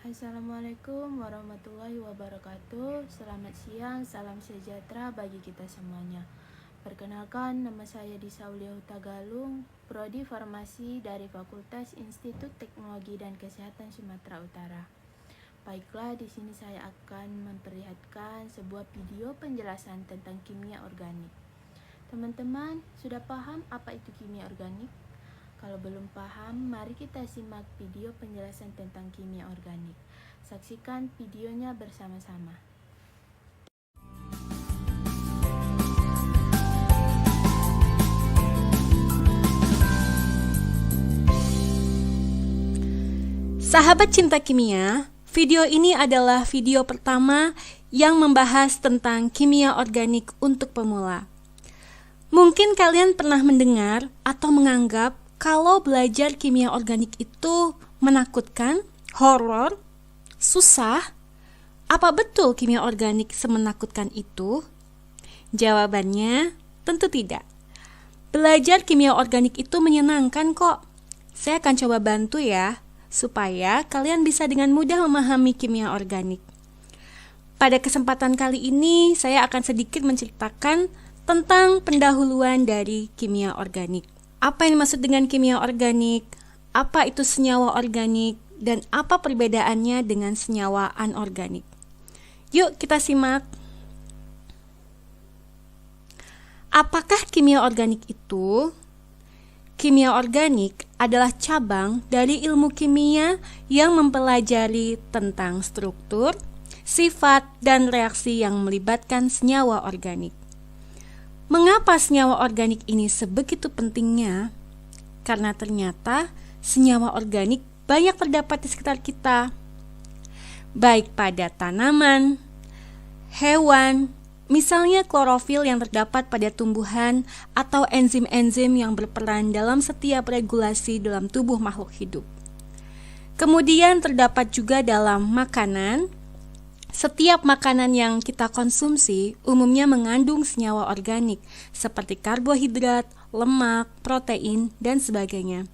Assalamualaikum warahmatullahi wabarakatuh. Selamat siang, salam sejahtera bagi kita semuanya. Perkenalkan, nama saya Disa Aulia Huta Galung, Prodi Farmasi dari Fakultas Institut Teknologi dan Kesehatan Sumatera Utara. Baiklah, di sini saya akan memperlihatkan sebuah video penjelasan tentang kimia organik. Teman-teman, sudah paham apa itu kimia organik? Kalau belum paham, mari kita simak video penjelasan tentang kimia organik. Saksikan videonya bersama-sama. Sahabat cinta kimia, video ini adalah video pertama yang membahas tentang kimia organik untuk pemula. Mungkin kalian pernah mendengar atau menganggap kalau belajar kimia organik itu menakutkan, horor, susah. Apa betul kimia organik semenakutkan itu? Jawabannya tentu tidak. Belajar kimia organik itu menyenangkan kok. Saya akan coba bantu ya, supaya kalian bisa dengan mudah memahami kimia organik. Pada kesempatan kali ini, saya akan sedikit menceritakan tentang pendahuluan dari kimia organik. Apa yang dimaksud dengan kimia organik? Apa itu senyawa organik? Dan apa perbedaannya dengan senyawa anorganik? Yuk kita simak. Apakah kimia organik itu? Kimia organik adalah cabang dari ilmu kimia yang mempelajari tentang struktur, sifat, dan reaksi yang melibatkan senyawa organik. Mengapa senyawa organik ini sebegitu pentingnya? Karena ternyata senyawa organik banyak terdapat di sekitar kita, baik pada tanaman, hewan, misalnya klorofil yang terdapat pada tumbuhan atau enzim-enzim yang berperan dalam setiap regulasi dalam tubuh makhluk hidup. Kemudian terdapat juga dalam makanan. Setiap makanan yang kita konsumsi umumnya mengandung senyawa organik seperti karbohidrat, lemak, protein, dan sebagainya.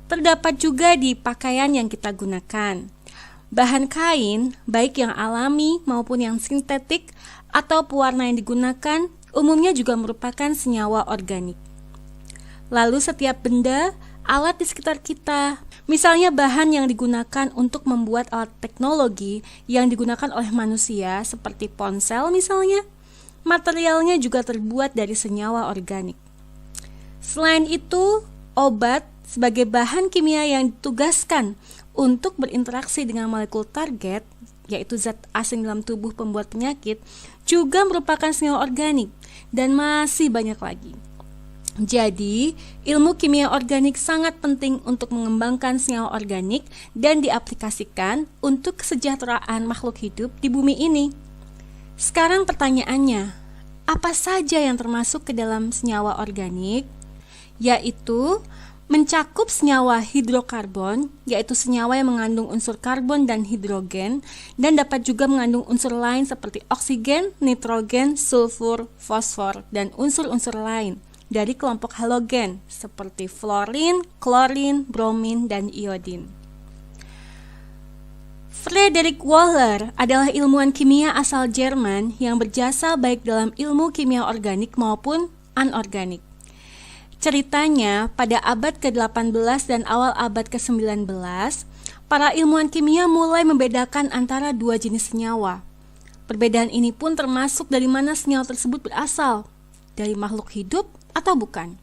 Terdapat juga di pakaian yang kita gunakan. Bahan kain, baik yang alami maupun yang sintetik atau pewarna yang digunakan, umumnya juga merupakan senyawa organik. Lalu setiap benda, alat di sekitar kita, misalnya bahan yang digunakan untuk membuat alat teknologi yang digunakan oleh manusia seperti ponsel misalnya, materialnya juga terbuat dari senyawa organik. Selain itu, obat sebagai bahan kimia yang ditugaskan untuk berinteraksi dengan molekul target, yaitu zat asing dalam tubuh pembuat penyakit, juga merupakan senyawa organik, dan masih banyak lagi. Jadi, ilmu kimia organik sangat penting untuk mengembangkan senyawa organik dan diaplikasikan untuk kesejahteraan makhluk hidup di bumi ini. Sekarang pertanyaannya, apa saja yang termasuk ke dalam senyawa organik? Yaitu mencakup senyawa hidrokarbon, yaitu senyawa yang mengandung unsur karbon dan hidrogen, dan dapat juga mengandung unsur lain seperti oksigen, nitrogen, sulfur, fosfor, dan unsur-unsur lain dari kelompok halogen seperti fluorin, klorin, bromin, dan iodin. Friedrich Wöhler adalah ilmuwan kimia asal Jerman yang berjasa baik dalam ilmu kimia organik maupun anorganik. Ceritanya, pada abad ke-18 dan awal abad ke-19, para ilmuwan kimia mulai membedakan antara dua jenis senyawa. Perbedaan ini pun termasuk dari mana senyawa tersebut berasal, dari makhluk hidup atau bukan.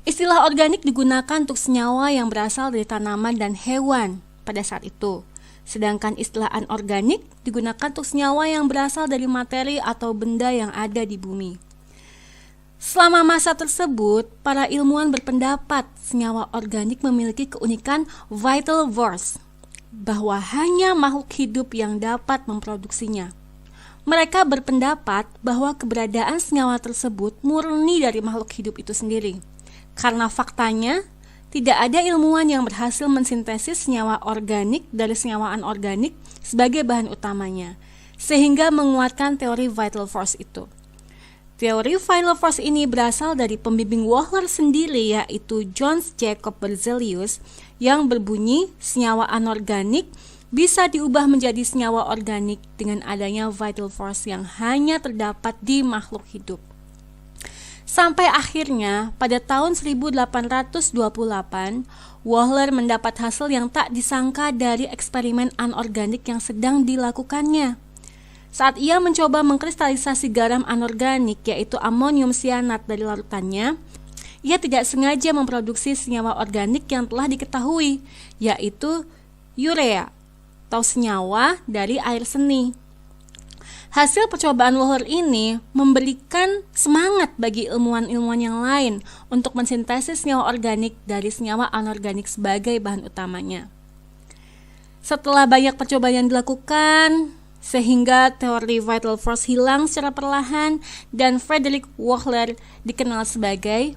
Istilah organik digunakan untuk senyawa yang berasal dari tanaman dan hewan pada saat itu. Sedangkan istilah anorganik digunakan untuk senyawa yang berasal dari materi atau benda yang ada di bumi. Selama masa tersebut, para ilmuwan berpendapat senyawa organik memiliki keunikan vital force, bahwa hanya makhluk hidup yang dapat memproduksinya. Mereka berpendapat bahwa keberadaan senyawa tersebut murni dari makhluk hidup itu sendiri. Karena faktanya, tidak ada ilmuwan yang berhasil mensintesis senyawa organik dari senyawa anorganik sebagai bahan utamanya, sehingga menguatkan teori vital force itu. Teori vital force ini berasal dari pembimbing Wöhler sendiri, yaitu Jöns Jacob Berzelius, yang berbunyi senyawa anorganik bisa diubah menjadi senyawa organik dengan adanya vital force yang hanya terdapat di makhluk hidup. Sampai akhirnya pada tahun 1828, Wohler mendapat hasil yang tak disangka dari eksperimen anorganik yang sedang dilakukannya. Saat ia mencoba mengkristalisasi garam anorganik, yaitu amonium cyanat dari larutannya, ia tidak sengaja memproduksi senyawa organik yang telah diketahui, yaitu urea atau senyawa dari air seni. Hasil percobaan Wohler ini memberikan semangat bagi ilmuwan-ilmuwan yang lain untuk mensintesis senyawa organik dari senyawa anorganik sebagai bahan utamanya. Setelah banyak percobaan yang dilakukan, sehingga teori vital force hilang secara perlahan dan Frederick Wohler dikenal sebagai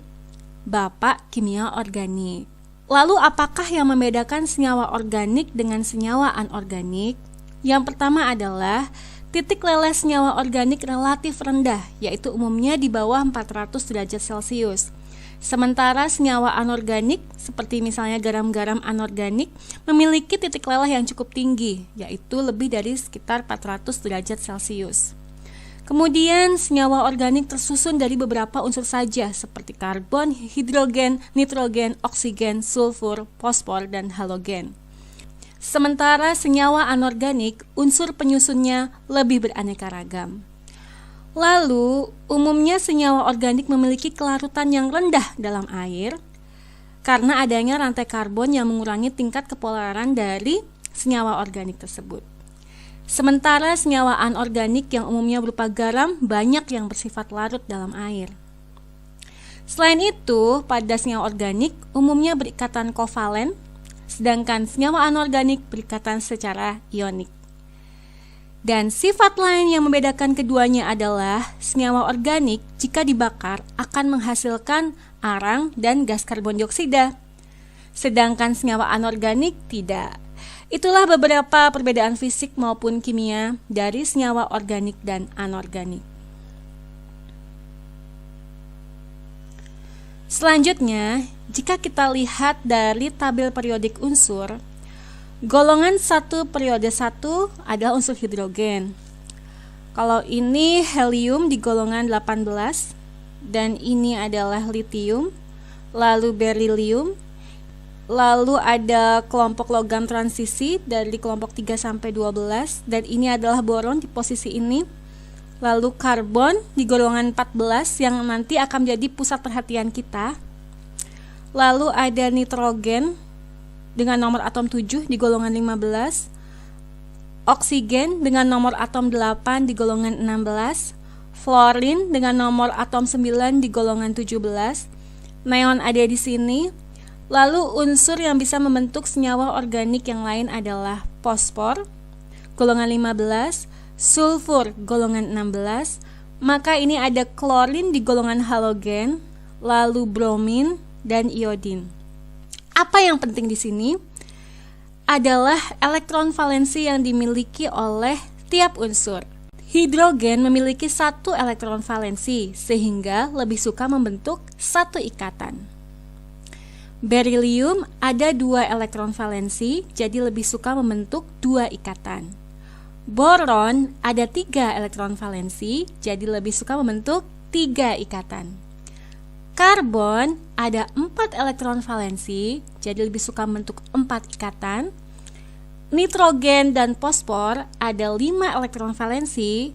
Bapak Kimia Organik. Lalu apakah yang membedakan senyawa organik dengan senyawa anorganik? Yang pertama adalah titik leleh senyawa organik relatif rendah, yaitu umumnya di bawah 400 derajat Celcius. Sementara senyawa anorganik, seperti misalnya garam-garam anorganik, memiliki titik leleh yang cukup tinggi, yaitu lebih dari sekitar 400 derajat Celcius. Kemudian, senyawa organik tersusun dari beberapa unsur saja, seperti karbon, hidrogen, nitrogen, oksigen, sulfur, fosfor, dan halogen. Sementara senyawa anorganik, unsur penyusunnya lebih beraneka ragam. Lalu, umumnya senyawa organik memiliki kelarutan yang rendah dalam air karena adanya rantai karbon yang mengurangi tingkat kepolaran dari senyawa organik tersebut. Sementara senyawa anorganik yang umumnya berupa garam banyak yang bersifat larut dalam air. Selain itu, pada senyawa organik umumnya berikatan kovalen, sedangkan senyawa anorganik berikatan secara ionik. Dan sifat lain yang membedakan keduanya adalah senyawa organik jika dibakar akan menghasilkan arang dan gas karbon dioksida, sedangkan senyawa anorganik tidak. Itulah beberapa perbedaan fisik maupun kimia dari senyawa organik dan anorganik. Selanjutnya, jika kita lihat dari tabel periodik unsur, golongan 1 periode 1 adalah unsur hidrogen. Kalau ini helium di golongan 18, dan ini adalah litium, lalu berilium, lalu ada kelompok logam transisi dari kelompok 3 sampai 12, dan ini adalah boron di posisi ini. Lalu karbon di golongan 14 yang nanti akan menjadi pusat perhatian kita. Lalu ada nitrogen dengan nomor atom 7 di golongan 15. Oksigen dengan nomor atom 8 di golongan 16. Fluorin dengan nomor atom 9 di golongan 17. Neon ada di sini. Lalu unsur yang bisa membentuk senyawa organik yang lain adalah fosfor golongan 15, sulfur golongan 16, maka ini ada klorin di golongan halogen, lalu bromin dan iodin. Apa yang penting di sini adalah elektron valensi yang dimiliki oleh tiap unsur. Hidrogen memiliki 1 elektron valensi sehingga lebih suka membentuk 1 ikatan. Berilium ada 2 elektron valensi, jadi lebih suka membentuk 2 ikatan. Boron ada 3 elektron valensi, jadi lebih suka membentuk 3 ikatan. Karbon ada 4 elektron valensi, jadi lebih suka membentuk 4 ikatan. Nitrogen dan fosfor ada 5 elektron valensi.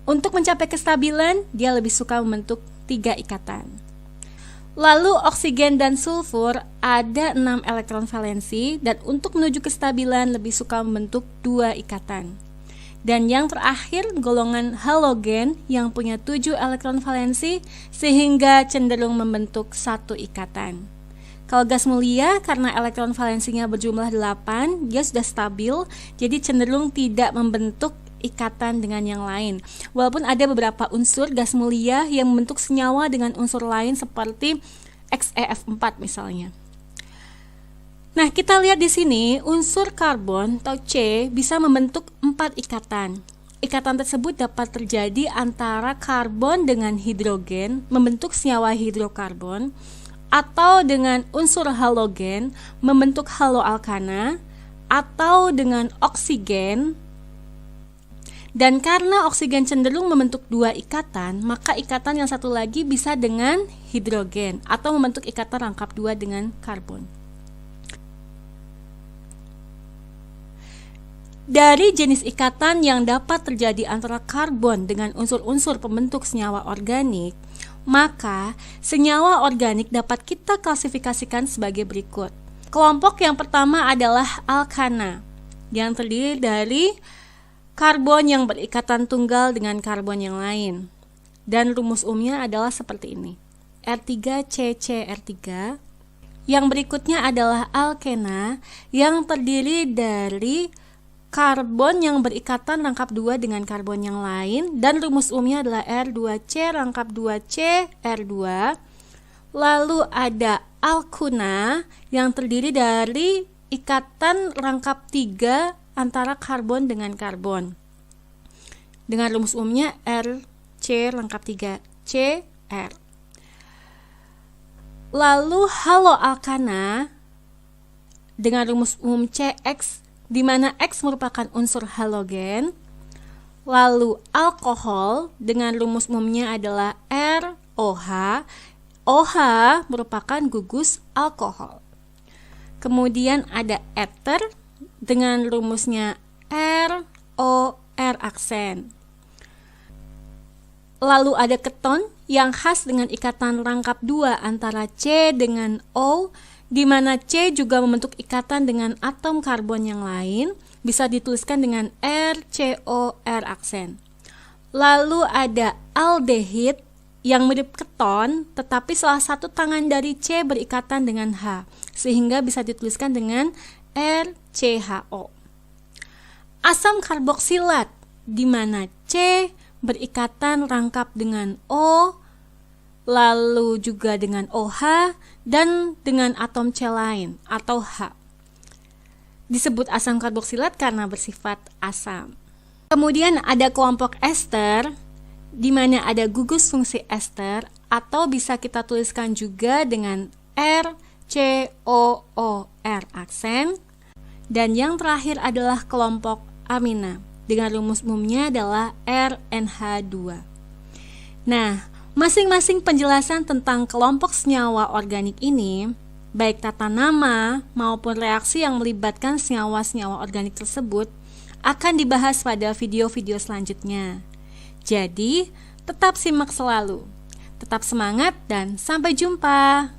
Untuk mencapai kestabilan, dia lebih suka membentuk 3 ikatan. Lalu oksigen dan sulfur ada 6 elektron valensi dan untuk menuju kestabilan lebih suka membentuk 2 ikatan. Dan yang terakhir golongan halogen yang punya 7 elektron valensi sehingga cenderung membentuk 1 ikatan. Kalau gas mulia karena elektron valensinya berjumlah 8, dia sudah stabil, jadi cenderung tidak membentuk ikatan dengan yang lain. Walaupun ada beberapa unsur gas mulia yang membentuk senyawa dengan unsur lain seperti XeF4 misalnya. Nah, kita lihat di sini unsur karbon atau C bisa membentuk 4 ikatan. Ikatan tersebut dapat terjadi antara karbon dengan hidrogen membentuk senyawa hidrokarbon, atau dengan unsur halogen membentuk haloalkana, atau dengan oksigen. Dan karena oksigen cenderung membentuk dua ikatan, maka ikatan yang satu lagi bisa dengan hidrogen atau membentuk ikatan rangkap dua dengan karbon. Dari jenis ikatan yang dapat terjadi antara karbon dengan unsur-unsur pembentuk senyawa organik, maka senyawa organik dapat kita klasifikasikan sebagai berikut. Kelompok yang pertama adalah alkana, yang terdiri dari karbon yang berikatan tunggal dengan karbon yang lain. Dan rumus umumnya adalah seperti ini. R3CCR3. Yang berikutnya adalah alkena yang terdiri dari karbon yang berikatan rangkap 2 dengan karbon yang lain. Dan rumus umumnya adalah R2C rangkap 2C R2. Lalu ada alkuna yang terdiri dari ikatan rangkap 3 antara karbon dengan karbon. Dengan rumus umumnya RC rangkap 3 CR. Lalu haloalkana dengan rumus umum CX, di mana X merupakan unsur halogen. Lalu alkohol dengan rumus umumnya adalah ROH. OH merupakan gugus alkohol. Kemudian ada ether dengan rumusnya ROR aksen. Lalu ada keton yang khas dengan ikatan rangkap 2 antara C dengan O, di mana C juga membentuk ikatan dengan atom karbon yang lain, bisa dituliskan dengan RCOR aksen. Lalu ada aldehid yang mirip keton, tetapi salah satu tangan dari C berikatan dengan H, sehingga bisa dituliskan dengan RCHO. Asam karboksilat, di mana C berikatan rangkap dengan O, lalu juga dengan OH, dan dengan atom C lain atau H. Disebut asam karboksilat karena bersifat asam. Kemudian ada kelompok ester, di mana ada gugus fungsi ester, atau bisa kita tuliskan juga dengan RCOOR aksen. Dan yang terakhir adalah kelompok amina, dengan rumus umumnya adalah RNH2. Nah, masing-masing penjelasan tentang kelompok senyawa organik ini, baik tata nama maupun reaksi yang melibatkan senyawa-senyawa organik tersebut, akan dibahas pada video-video selanjutnya. Jadi, tetap simak selalu. Tetap semangat dan sampai jumpa.